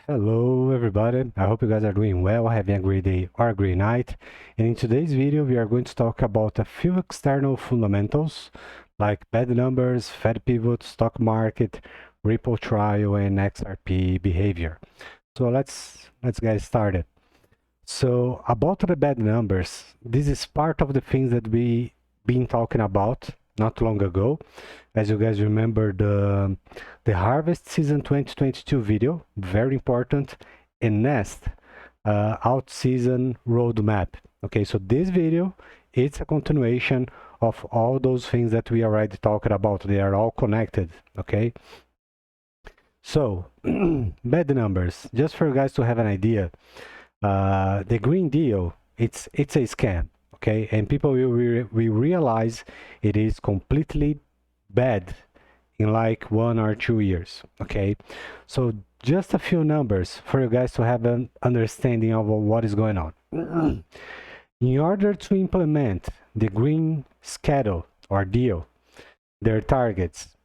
Hello everybody, I hope you guys are doing well, having a great day or a great night. And in today's video we are going to talk about a few external fundamentals like bad numbers, Fed pivot, stock market, Ripple trial and XRP behavior. So let's get started. So about the bad numbers, this is part of the things that we been talking about not long ago. As you guys remember, the harvest season 2022 video, very important, and Nest out season roadmap. Okay, so this video, it's a continuation of all those things that we already talked about. They are all connected. Okay, so bad numbers, just for you guys to have an idea. The Green Deal, it's a scam, okay? And people will realize it is completely bad in like 1 or 2 years, okay? So just a few numbers for you guys to have an understanding of what is going on. In order to implement the Green Schedule or deal, their targets,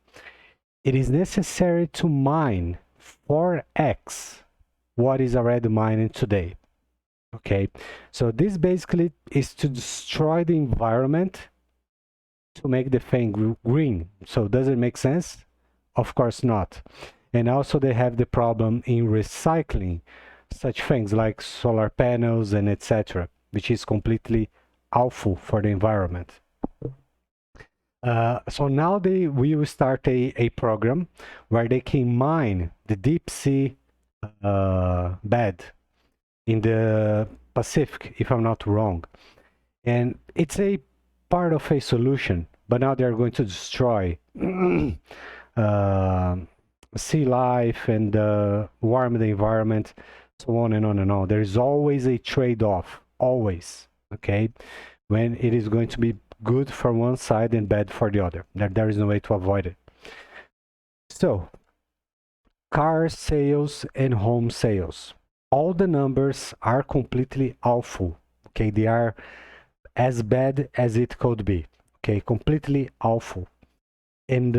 it is necessary to mine 4x what is already mined today. Okay, so this basically is to destroy the environment to make the thing green. So does it make sense? Of course not. And also they have the problem in recycling such things like solar panels and etc., which is completely awful for the environment. So now they will start a program where they can mine the deep sea bed in the Pacific, if I'm not wrong. And it's a part of a solution, but now they're going to destroy sea life and warm the environment, so on and on and on. There is always a trade-off, always, okay? When it is going to be good for one side and bad for the other. There is no way to avoid it. So, car sales and home sales. All the numbers are completely awful. Okay, they are as bad as it could be. Okay, completely awful. And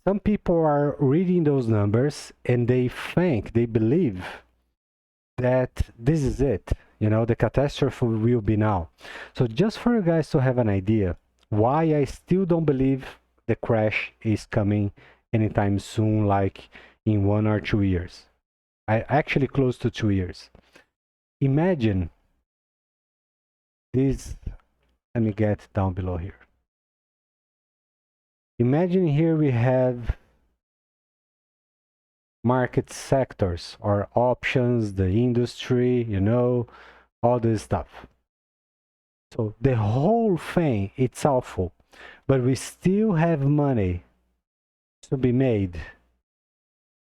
some people are reading those numbers and they believe that this is it. You know, the catastrophe will be now. So just for you guys to have an idea why I still don't believe the crash is coming anytime soon, like in 1 or 2 years. Actually close to 2 years. Imagine this, let me get down below here. Imagine here we have market sectors or options, the industry, you know, all this stuff. So the whole thing, it's awful, but we still have money to be made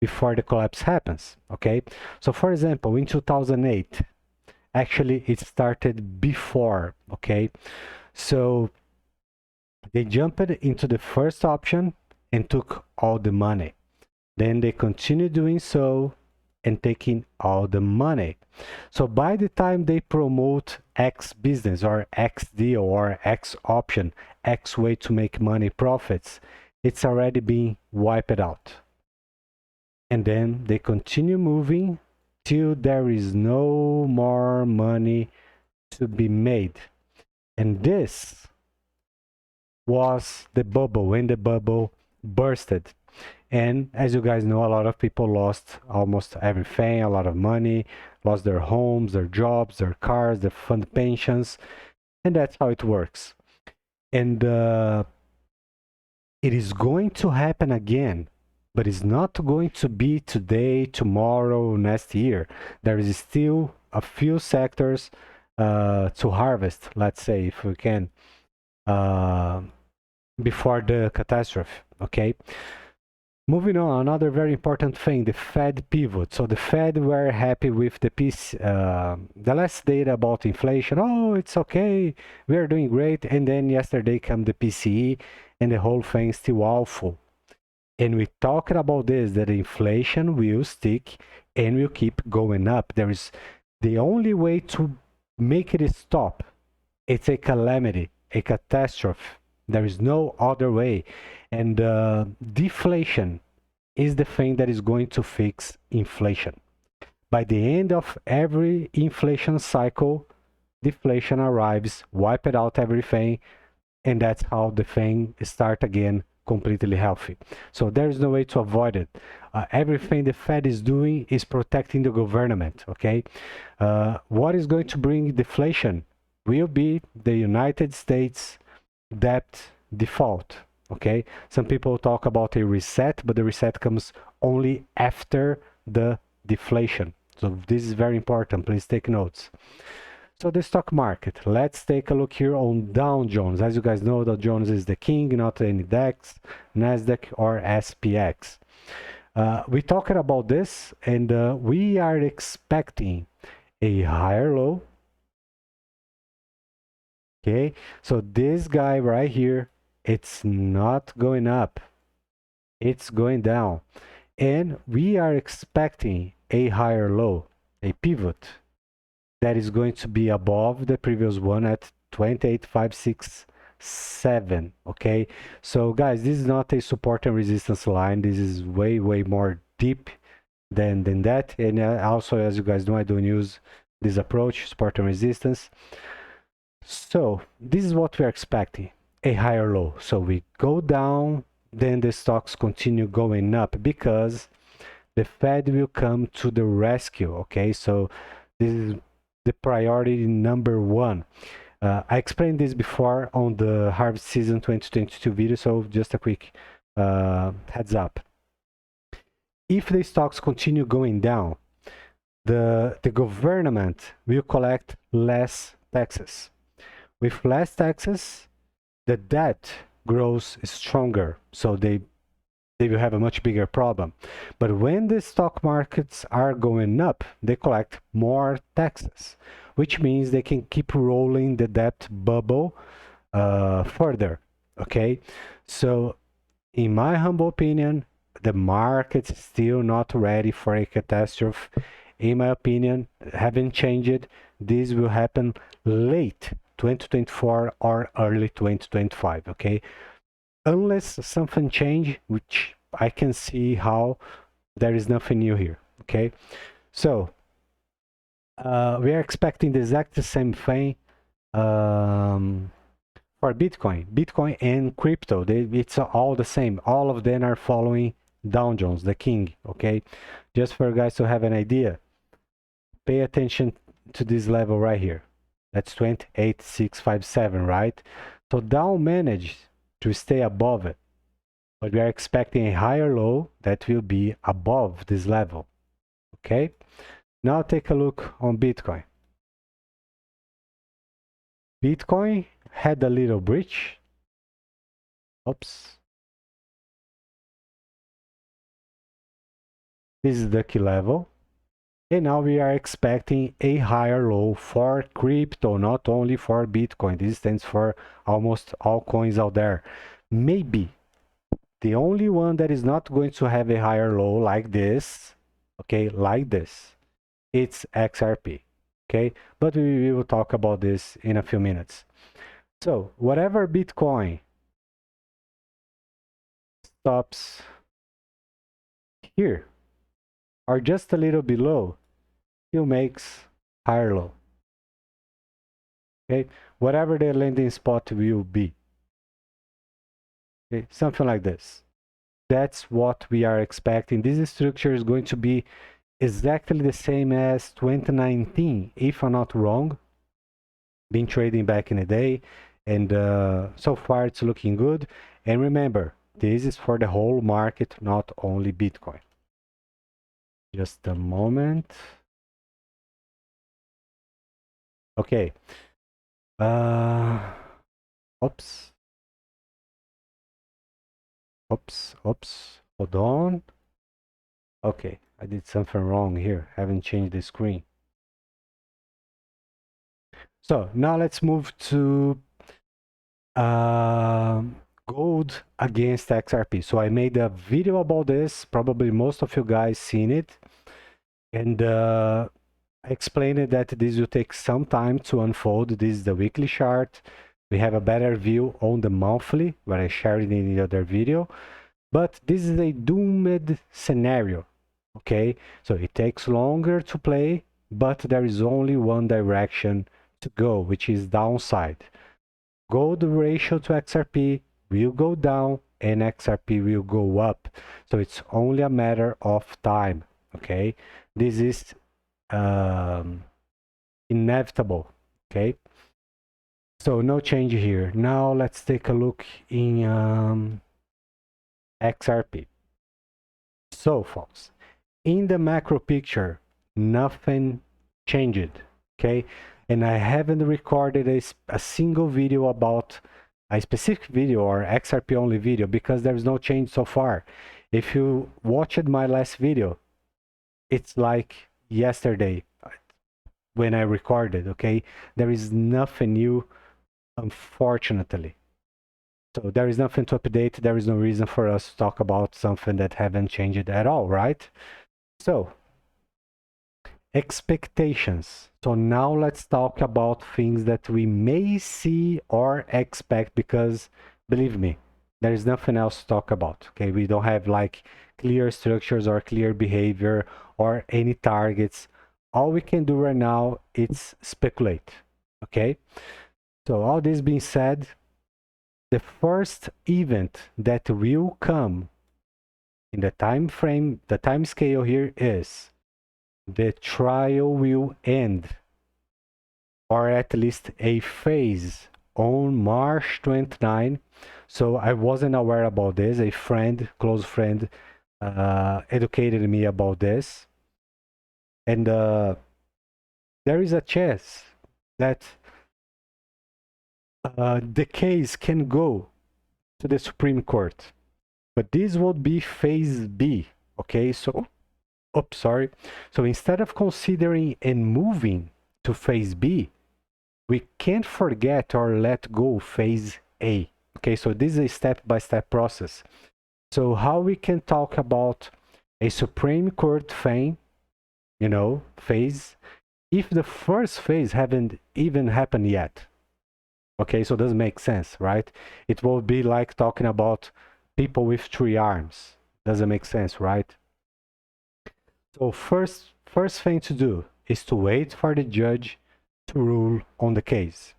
before the collapse happens, okay? So for example, in 2008, actually it started before, okay? So they jumped into the first option and took all the money. Then they continued doing so and taking all the money. So by the time they promote X business or X deal or X option, X way to make money profits, it's already been wiped out. And then they continue moving till there is no more money to be made. And this was the bubble, when the bubble bursted. And as you guys know, a lot of people lost almost everything, a lot of money, lost their homes, their jobs, their cars, their fund pensions, and that's how it works. And it is going to happen again, but it's not going to be today, tomorrow, next year. There is still a few sectors to harvest, let's say, if we can, before the catastrophe, okay? Moving on, another very important thing, the Fed pivot. So the Fed were happy with the last data about inflation. Oh, it's okay, we are doing great. And then yesterday came the PCE and the whole thing is still awful. And we talked about this, that inflation will stick and will keep going up. There is the only way to make it stop. It's a calamity, a catastrophe. There is no other way. And deflation is the thing that is going to fix inflation. By the end of every inflation cycle, deflation arrives, wipe it out everything, and that's how the thing start again completely healthy. So there is no way to avoid it. Everything the Fed is doing is protecting the government, okay? What is going to bring deflation will be the United States debt default, okay? Some people talk about a reset, but the reset comes only after the deflation. So this is very important, please take notes. So the stock market, let's take a look here on Dow Jones. As you guys know, Dow Jones is the king, not any DAX, NASDAQ, or SPX. We talked about this, and we are expecting a higher low. Okay, so this guy right here, it's not going up, it's going down. And we are expecting a higher low, a pivot, that is going to be above the previous one at 28,567. Okay, so guys, this is not a support and resistance line. This is way more deep than that. And also, as you guys know, I don't use this approach, support and resistance. So this is what we're expecting, a higher low. So we go down, then the stocks continue going up because the Fed will come to the rescue. Okay, so this is the priority number one. I explained this before on the harvest season 2022 video, so just a quick heads up. If the stocks continue going down, the government will collect less taxes. With less taxes, the debt grows stronger, so they will have a much bigger problem. But when the stock markets are going up, they collect more taxes, which means they can keep rolling the debt bubble further. Okay, so in my humble opinion, the market is still not ready for a catastrophe. In my opinion, haven't changed. This will happen late 2024 or early 2025. Okay, unless something change, which I can see how there is nothing new here. Okay, so we are expecting the exact same thing for Bitcoin and crypto. It's all the same. All of them are following Dow Jones, the king. Okay, just for you guys to have an idea, pay attention to this level right here. That's 28,657, right? So Dow managed to stay above it, but we are expecting a higher low that will be above this level. Okay, now take a look on Bitcoin. Bitcoin had a little breach. Oops. This is the key level. And now we are expecting a higher low for crypto, not only for Bitcoin. This stands for almost all coins out there. Maybe the only one that is not going to have a higher low like this, okay, like this, it's XRP, okay? But we will talk about this in a few minutes. So whatever Bitcoin stops here, or just a little below, still makes higher low. Okay, whatever the landing spot will be. Okay, something like this. That's what we are expecting. This structure is going to be exactly the same as 2019, if I'm not wrong. Been trading back in the day, and so far it's looking good. And remember, this is for the whole market, not only Bitcoin. Just a moment. Okay. Oops. Hold on. Okay, I did something wrong here. Haven't changed the screen. So now let's move to gold against XRP. So I made a video about this. Probably most of you guys seen it. And I explained that this will take some time to unfold. This is the weekly chart. We have a better view on the monthly, where I shared it in the other video. But this is a doomed scenario, okay? So it takes longer to play, but there is only one direction to go, which is downside. Gold ratio to XRP will go down and XRP will go up. So it's only a matter of time, okay? This is inevitable, okay? So no change here. Now let's take a look in XRP. So folks, in the macro picture, nothing changed, okay? And I haven't recorded a single video about a specific video or XRP only video because there's no change so far. If you watched my last video, it's like yesterday when I recorded, okay? There is nothing new, unfortunately. So there is nothing to update. There is no reason for us to talk about something that haven't changed at all, right? So expectations. So now let's talk about things that we may see or expect, because believe me, there is nothing else to talk about. Okay, we don't have like clear structures or clear behavior or any targets. All we can do right now is speculate. Okay, so all this being said, the first event that will come in the time frame, the time scale here is the trial will end, or at least a phase, on March 29. So I wasn't aware about this. A friend, close friend, educated me about this. And there is a chance that the case can go to the Supreme Court. But this would be phase B, okay? So, oops, sorry. So instead of considering and moving to phase B, we can't forget or let go phase A. Okay, so this is a step-by-step process. So how we can talk about a Supreme Court thing, phase, if the first phase haven't even happened yet? Okay, so it doesn't make sense, right? It will be like talking about people with 3 arms. Doesn't make sense, right? So first thing to do is to wait for the judge to rule on the case.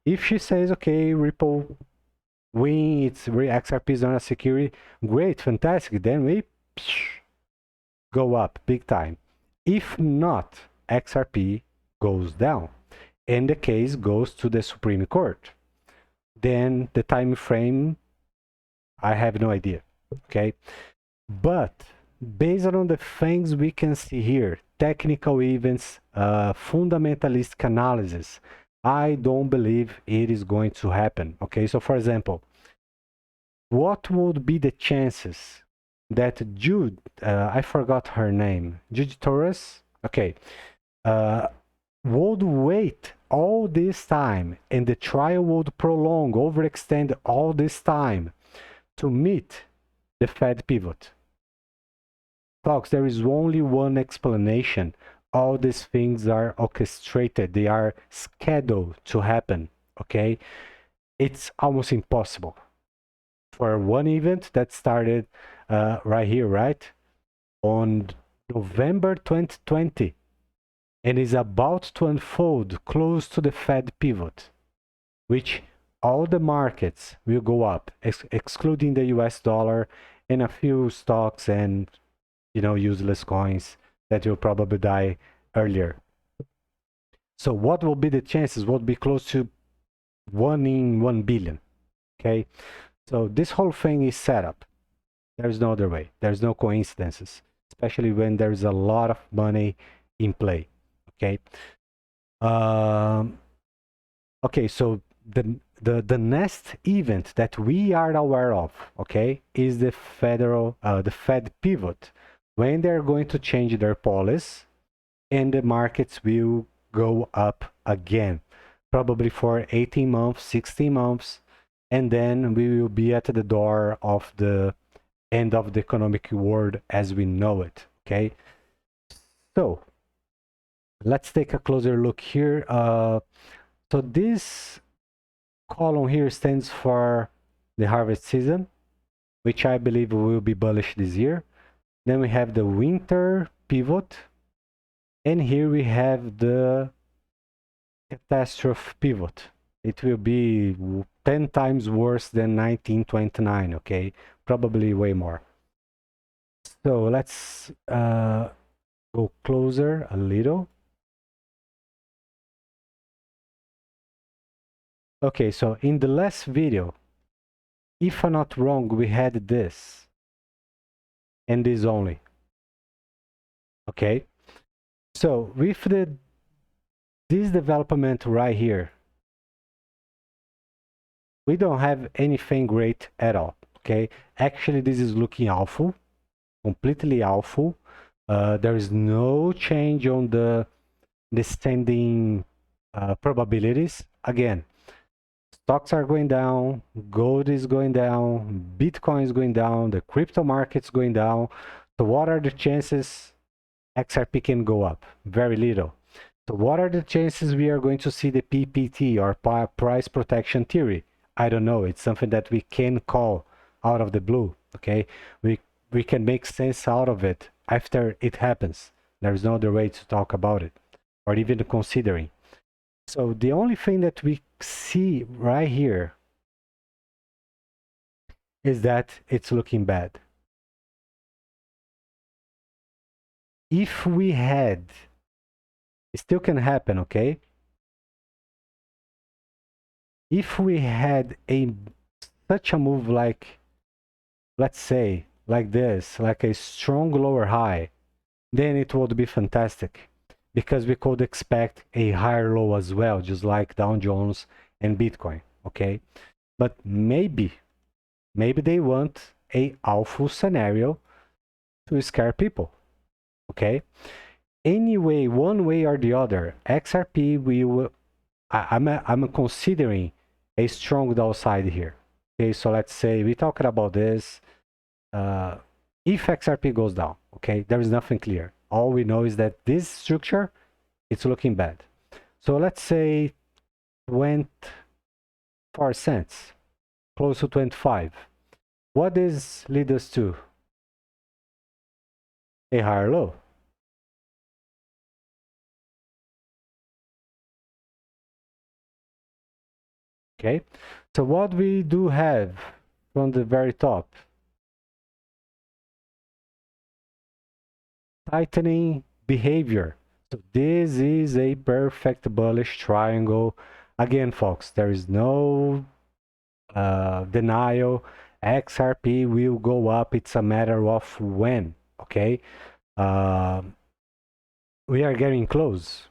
If she says, okay, Ripple win, it's XRP is not a security, great, fantastic, then we go up big time. If not, XRP goes down and the case goes to the Supreme Court. Then the time frame, I have no idea, okay? But based on the things we can see here, technical events, fundamentalistic analysis, I don't believe it is going to happen. Okay, so for example, what would be the chances that Jude, I forgot her name, Jude Torres, okay, would wait all this time and the trial would prolong, overextend all this time to meet the Fed pivot? Folks, there is only one explanation. All these things are orchestrated. They are scheduled to happen, okay? It's almost impossible for one event that started right here, right? On November 2020 and is about to unfold close to the Fed pivot, which all the markets will go up, excluding the US dollar and a few stocks and useless coins that will probably die earlier. So what will be the chances? Would be close to 1 in 1 billion. Okay, so this whole thing is set up. There's no other way. There's no coincidences, especially when there's a lot of money in play. Okay. Okay, so the next event that we are aware of, okay, is the Fed pivot, when they're going to change their policy and the markets will go up again, probably for 18 months, 16 months, and then we will be at the door of the end of the economic world as we know it, okay? So let's take a closer look here. So this column here stands for the harvest season, which I believe will be bullish this year. Then we have the winter pivot. And here we have the catastrophe pivot. It will be 10 times worse than 1929, okay? Probably way more. So let's go closer a little. Okay, so in the last video, if I'm not wrong, we had this and this only. Okay, so with this development right here, we don't have anything great at all. Okay, actually this is looking awful, completely awful. There is no change on the standing probabilities. Again, stocks are going down, gold is going down, Bitcoin is going down, the crypto market's going down. So what are the chances XRP can go up? Very little. So what are the chances we are going to see the PPT or price protection theory? I don't know. It's something that we can call out of the blue. Okay, we can make sense out of it after it happens. There's no other way to talk about it or even considering. So the only thing that we see right here is that it's looking bad. If we had, it still can happen, okay? If we had such a move like, let's say, like this, like a strong lower high, then it would be fantastic because we could expect a higher low as well, just like Dow Jones and Bitcoin, okay? But maybe they want a awful scenario to scare people, okay? Anyway, one way or the other, XRP will, I'm considering a strong downside here. Okay, so let's say we're talking about this. If XRP goes down, okay, there is nothing clear. All we know is that this structure, it's looking bad. So let's say 24 cents, close to 25. What does lead us to? A higher low. Okay, so what we do have from the very top, tightening behavior. So this is a perfect bullish triangle. Again, folks, there is no denial. XRP will go up. It's a matter of when, okay? We are getting close.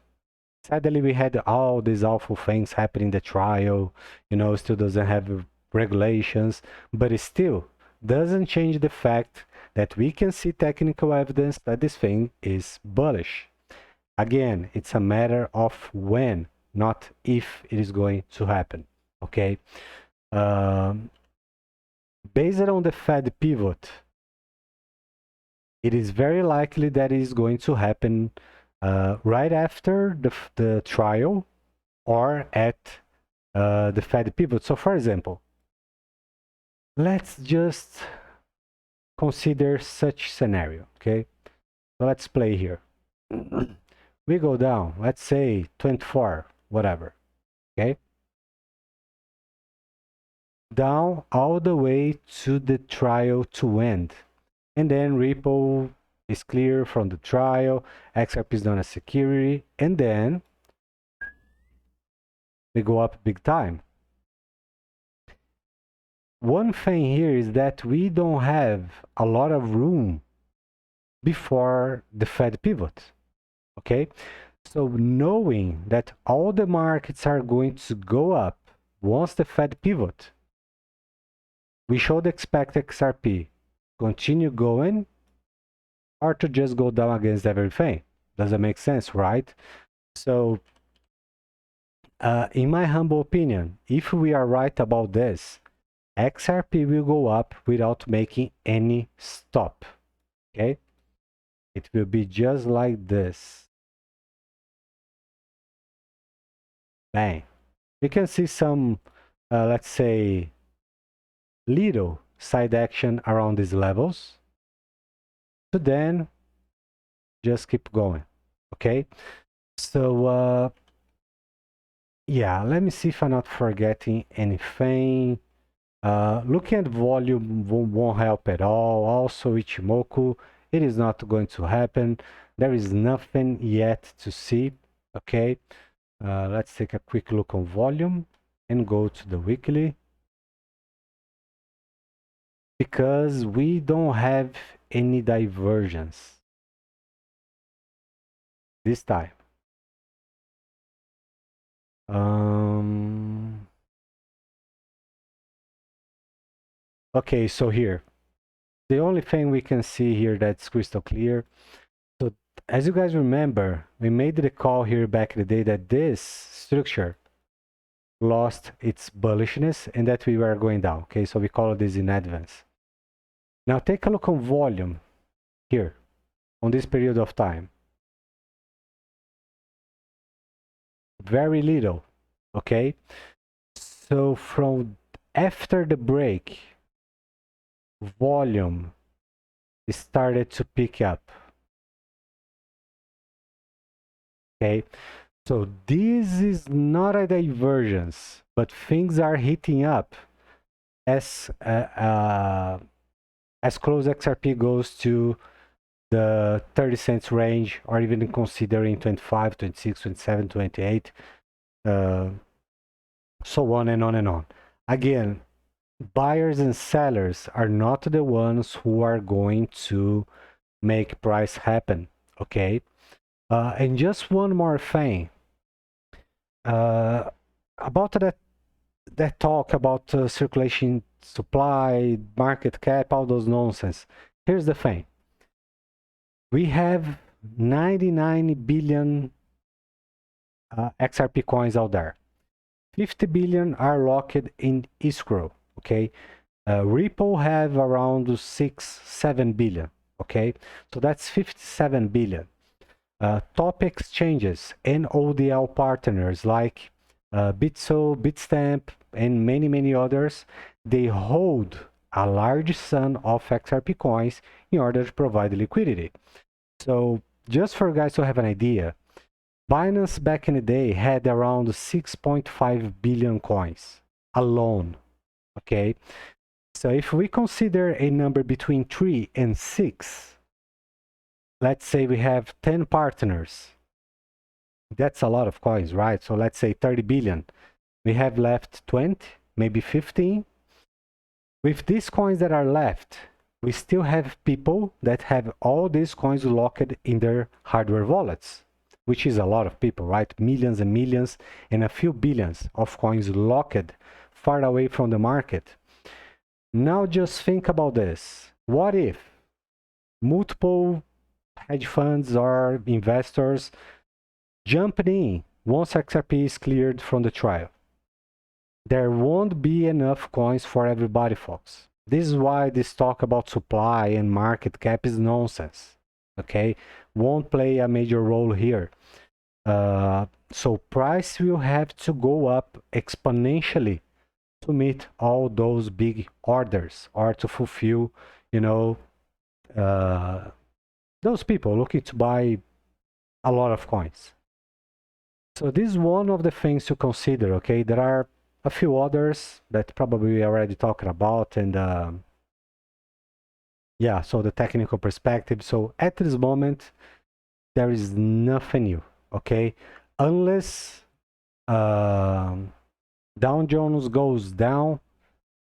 Sadly, we had all these awful things happen in the trial. You know, still doesn't have regulations, but it still doesn't change the fact that we can see technical evidence that this thing is bullish. Again, it's a matter of when, not if it is going to happen. Okay. Based on the Fed pivot, it is very likely that it is going to happen right after the trial or at the Fed pivot. So, for example, let's just consider such scenario. Okay, so let's play here. We go down, let's say 24, whatever. Okay, down all the way to the trial to end, and then Ripple is clear from the trial, XRP is done as security, and then we go up big time. One thing here is that we don't have a lot of room before the Fed pivot, okay? So knowing that all the markets are going to go up once the Fed pivot, we should expect XRP continue going or to just go down against everything. Does that make sense, right? So in my humble opinion, if we are right about this, XRP will go up without making any stop, okay? It will be just like this. Bang. You can see some, let's say, little side action around these levels to then just keep going. Okay, so yeah, let me see if I'm not forgetting anything. Looking at volume won't help at all. Also Ichimoku, it is not going to happen. There is nothing yet to see. Okay, let's take a quick look on volume and go to the weekly, because we don't have any divergence this time. Okay, so here, the only thing we can see here that's crystal clear. So as you guys remember, we made the call here back in the day that this structure lost its bullishness and that we were going down. Okay, so we call this in advance. Now take a look on volume here on this period of time. Very little. Okay, so from after the break, volume started to pick up. Okay, so this is not a divergence, but things are heating up as close XRP goes to the 30 cents range, or even considering 25, 26, 27, 28, so on and on and on. Again, buyers and sellers are not the ones who are going to make price happen. Okay, and just one more thing about that talk about circulation supply, market cap, all those nonsense. Here's the thing. We have 99 billion XRP coins out there. 50 billion are locked in escrow, okay? Ripple have around 6-7 billion, okay? So that's 57 billion. Top exchanges and ODL partners like Bitso, Bitstamp, and many others, they hold a large sum of XRP coins in order to provide liquidity. So just for you guys to have an idea, Binance back in the day had around 6.5 billion coins alone. Okay, so if we consider a number between 3 and 6, let's say we have 10 partners. That's a lot of coins, right? So let's say 30 billion. We have left 20, maybe 15. With these coins that are left, we still have people that have all these coins locked in their hardware wallets, which is a lot of people, right? Millions and millions and a few billions of coins locked far away from the market. Now just think about this. What if multiple hedge funds or investors jump in once XRP is cleared from the trial? There won't be enough coins for everybody, folks. This is why this talk about supply and market cap is nonsense. Okay, won't play a major role here. So price will have to go up exponentially to meet all those big orders, or to fulfill, you know, those people looking to buy a lot of coins. So this is one of the things to consider. Okay, there are a few others that probably we already talking about, and yeah, so the technical perspective. So at this moment, there is nothing new, okay? Unless Dow Jones goes down,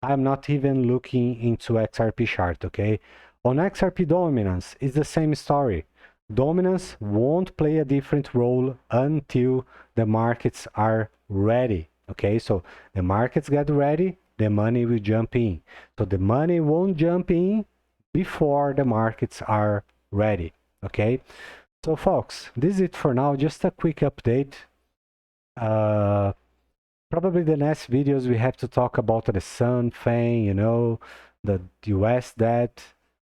I'm not even looking into XRP chart, okay? On XRP dominance, it's the same story. Dominance won't play a different role until the markets are ready, okay? So the markets get ready, the money will jump in. So the money won't jump in before the markets are ready, okay? So folks, this is it for now. Just a quick update. Probably the next videos we have to talk about the sun thing, you know, the US debt.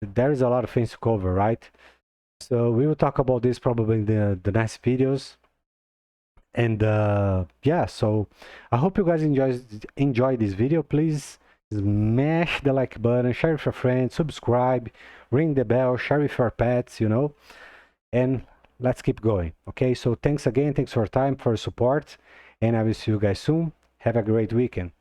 There is a lot of things to cover, right? So we will talk about this probably in the next videos. And yeah, so I hope you guys enjoy this video. Please smash the like button, share with your friends, subscribe, ring the bell, share with your pets, you know, and let's keep going. Okay, so thanks again, thanks for your time, for your support, and I will see you guys soon. Have a great weekend.